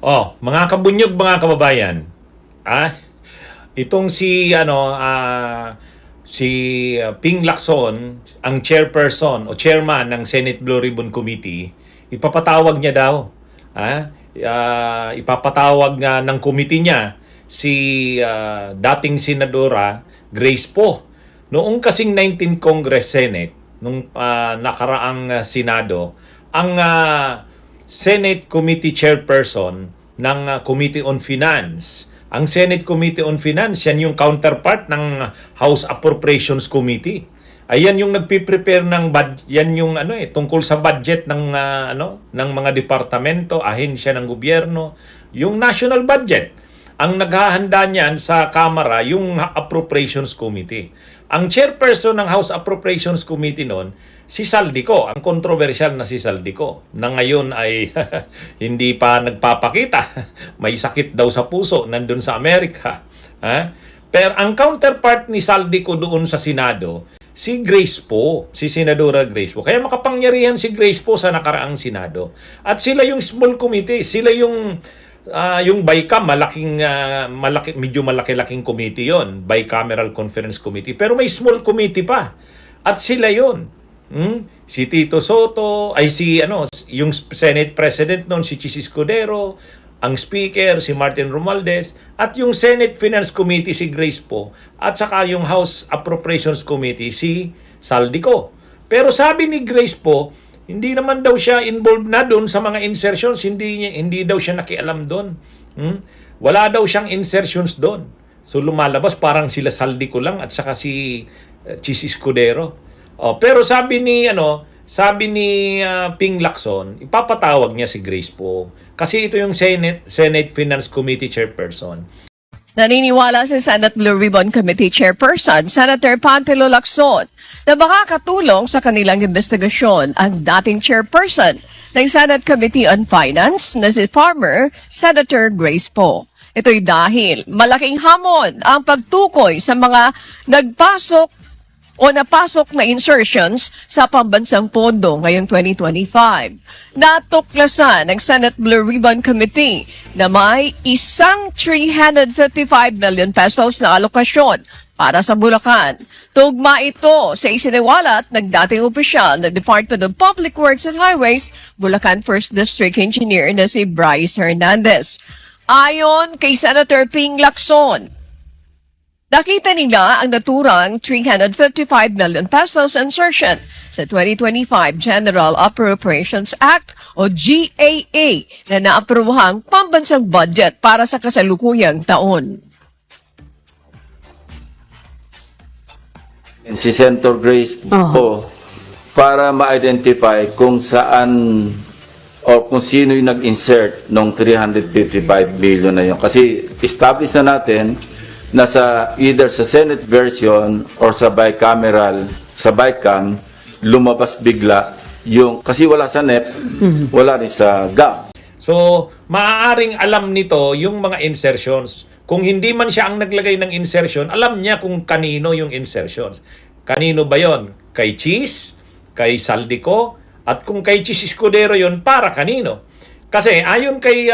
Oh, mga kabunyog, mga kababayan. Ah, itong si Ping Lacson, ang chairperson o chairman ng Senate Blue Ribbon Committee, ipapatawag niya daw. Ipapatawag nga ng committee niya si dating senadora Grace Poe. Noong kasing 19th Congress Senate, nung nakaraang Senado, ang Senate Committee Chairperson ng Committee on Finance. Ang Senate Committee on Finance, yan yung counterpart ng House Appropriations Committee. Ayan yung nagpi-prepare ng yan yung tungkol sa budget ng ng mga departamento, ahensya ng gobyerno, yung national budget. Ang naghahanda niyan sa Kamara, yung Appropriations Committee. Ang chairperson ng House Appropriations Committee noon, si Saldico, ang controversial na si Saldico, na ngayon ay hindi pa nagpapakita. May sakit daw sa puso, nandun sa Amerika. Pero ang counterpart ni Saldico doon sa Senado, si Grace Poe, si Senadora Grace Poe. Kaya makapangyarihan si Grace Poe sa nakaraang Senado. At sila yung small committee, sila yung BICAM, medyo malaki-laking committee yon, Bicameral Conference Committee. Pero may small committee pa. At sila yon. Si Tito Soto, yung Senate President noon, si Chis Escudero, ang Speaker, si Martin Romualdez, at yung Senate Finance Committee, si Grace Poe, at saka yung House Appropriations Committee, si Saldico. Pero sabi ni Grace Poe, hindi naman daw siya involved na doon sa mga insertions, hindi daw siya nakialam doon. Wala daw siyang insertions doon. So lumalabas parang sila Saldico lang at saka si Chis Escudero. Pero sabi ni Ping Lacson, ipapatawag niya si Grace Poe kasi ito yung Senate Finance Committee Chairperson. Naniniwala si Senate Blue Ribbon Committee Chairperson, Senator Panfilo Lacson, na makakatulong sa kanilang investigasyon ang dating chairperson ng Senate Committee on Finance na si former Senator Grace Poe. Ito'y dahil malaking hamon ang pagtukoy sa mga nagpasok o napasok na insertions sa pambansang pondo ngayong 2025. Natuklasan ng Senate Blue Ribbon Committee na may isang 355 million pesos na alokasyon para sa Bulacan. Tugma ito sa isiniwalat ng dating opisyal ng Department of Public Works and Highways, Bulacan 1st District Engineer na si Bryce Hernandez. Ayon kay Senator Ping Lacson, nakita nila ang naturang 355 million pesos insertion sa 2025 General Appropriations Act o GAA na naapruhang pambansang budget para sa kasalukuyang taon. Si Senator Grace po para ma-identify kung saan o kung sino yung nag-insert ng 355 billion na yun. Kasi establish na natin na either sa Senate version or sa bicameral, sa BICAM, lumabas bigla yung, kasi wala sa NEP, wala rin sa GAP. So, maaaring alam nito yung mga insertions. Kung hindi man siya ang naglagay ng insertion, alam niya kung kanino yung insertions. Kanino ba yon? Kay Chis? Kay Saldico? At kung kay Chis Escudero yon, para kanino? Kasi ayon kay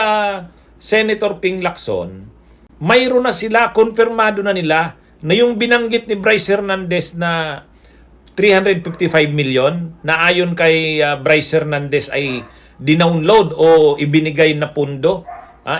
Senator Ping Lacson, mayroon na sila, konfirmado na nila na yung binanggit ni Bryce Hernandez na 355 million na ayon kay Bryce Hernandez ay dinownload o ibinigay na pundo,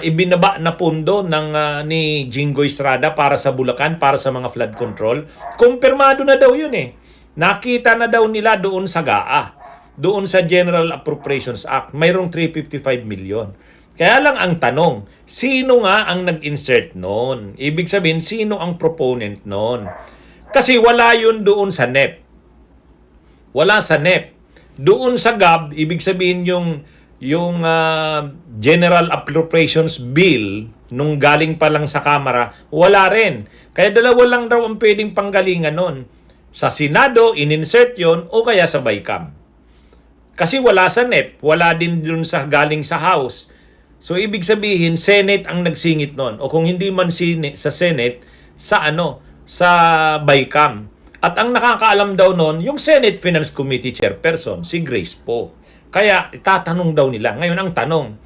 ibinaba na pundo ng ni Jingo Estrada para sa Bulacan, para sa mga flood control. Kumpirmado na daw yun eh. Nakita na daw nila doon sa GAA, doon sa General Appropriations Act, mayroong 355 million. Kaya lang ang tanong, sino nga ang nag-insert noon? Ibig sabihin, sino ang proponent noon? Kasi wala yun doon sa NEP. Wala sa NEP. Doon sa GAB, ibig sabihin yung General Appropriations Bill, nung galing pa lang sa Kamara, wala rin. Kaya dalawa lang daw ang pwedeng panggalingan noon. Sa Senado, in-insert yon o kaya sa BICAM. Kasi wala sa NEP, wala din dun sa galing sa House. So, ibig sabihin, Senate ang nagsingit noon. O kung hindi man sa Senate, sa BICAM. At ang nakakaalam daw noon, yung Senate Finance Committee Chairperson, si Grace Poe. Kaya, itatanong daw nila. Ngayon, ang tanong,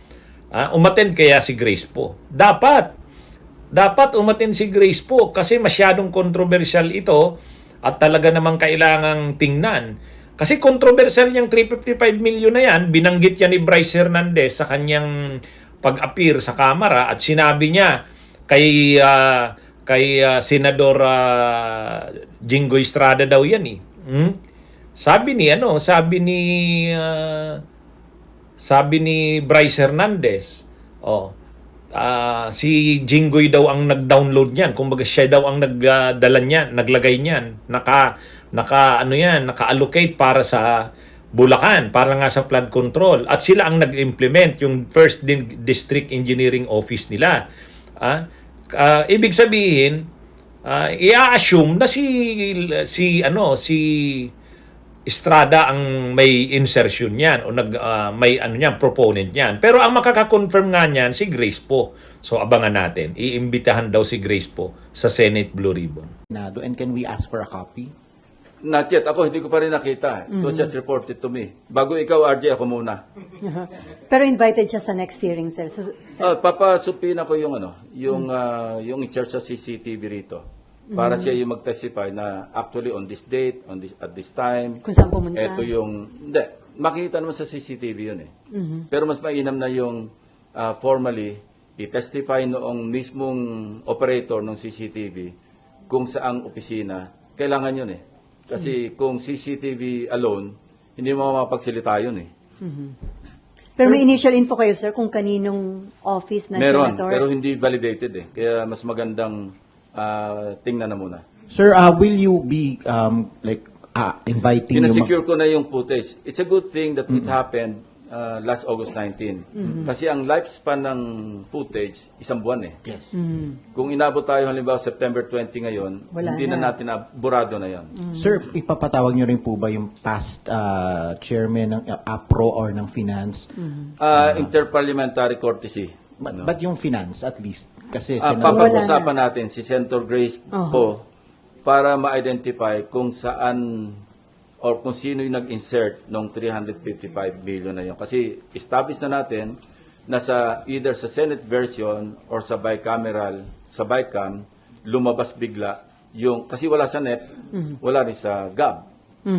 Umattend kaya si Grace po? Dapat umattend si Grace po kasi masyadong controversial ito at talaga namang kailangang tingnan. Kasi controversial yung 355 million na yan, binanggit yan ni Bryce Hernandez sa kanyang pag-appear sa Kamara at sinabi niya kay Senador Jinggoy Estrada daw yan eh. Sabi ni Bryce Hernandez, si Jinggoy daw ang nag-download niyan. Kumbaga siya daw ang nagdala niyan, naglagay niyan. Naka-allocate para sa Bulacan, para nga sa flood control. At sila ang nag-implement yung first district engineering office nila. Ibig sabihin, i-assume na si Estrada ang may insertion niyan o may proponent niyan. Pero ang makaka-confirm nga niyan si Grace po. So abangan natin. Iimbitahan daw si Grace po sa Senate Blue Ribbon. And can we ask for a copy? Not yet. Ako, hindi ko pa rin nakita. It was just reported to me. Bago ikaw, RJ, ako muna. Pero invited siya sa next hearing, sir. Papasupin ako yung in-charge sa CCTV rito. Para siya yung mag-testify na actually on this date, at this time. Kung saan pumunta. Ito makikita naman sa CCTV yun eh. Pero mas mainam na yung formally i-testify noong mismong operator ng CCTV kung saang opisina. Kailangan yun eh. Kasi kung CCTV alone, hindi mo mapagsalita yun eh. Pero may initial info kayo, sir, kung kaninong office ng Meron, senator? pero hindi validated eh. Kaya mas magandang tingnan na muna. Sir, will you be inviting Pinasecure ko na yung footage. It's a good thing that it happened last August 19. Kasi ang lifespan ng footage, isang buwan eh. Yes. Kung inabot tayo halimbawa September 20 ngayon, Wala hindi na natin burado na yan. Sir, ipapatawag niyo rin po ba yung past chairman ng APRO or ng Finance? Interparliamentary courtesy. But yung Finance, at least. Kasi Papag-usapan natin si Senator Grace po para ma-identify kung saan or kung sino yung nag-insert ng 355 billion na yun. Kasi established na natin na either sa Senate version or sa bicameral, sa BICAM, lumabas bigla yung, kasi wala sa NEP, wala rin sa GAB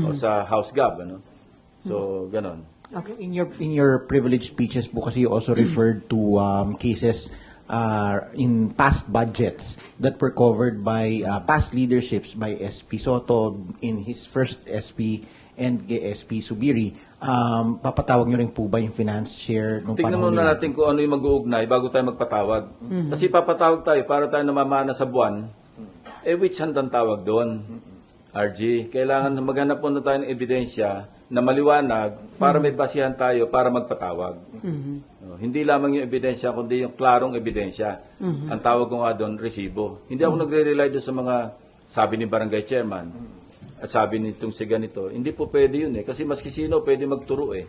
o sa House GAB. So, ganon. Okay. In your privileged speeches po kasi you also referred to cases in past budgets that were covered by past leaderships by SP Soto in his first SP and SP Subiri. Papatawag nyo rin po ba yung finance share? Tingnan muna natin kung ano yung mag-uugnay bago tayo magpatawag. Kasi papatawag tayo para tayo namamana sa buwan. Which hand ang tawag doon? RG, kailangan maghanap muna tayo ng ebidensya na maliwanag para may basihan tayo para magpatawag. Hindi lamang yung ebidensya, kundi yung klarong ebidensya. Ang tawag ko nga doon, resibo. Hindi ako nagre-rely doon sa mga sabi ni barangay chairman at sabi nitong si ganito. Hindi po pwede yun eh. Kasi maski sino pwede magturo eh.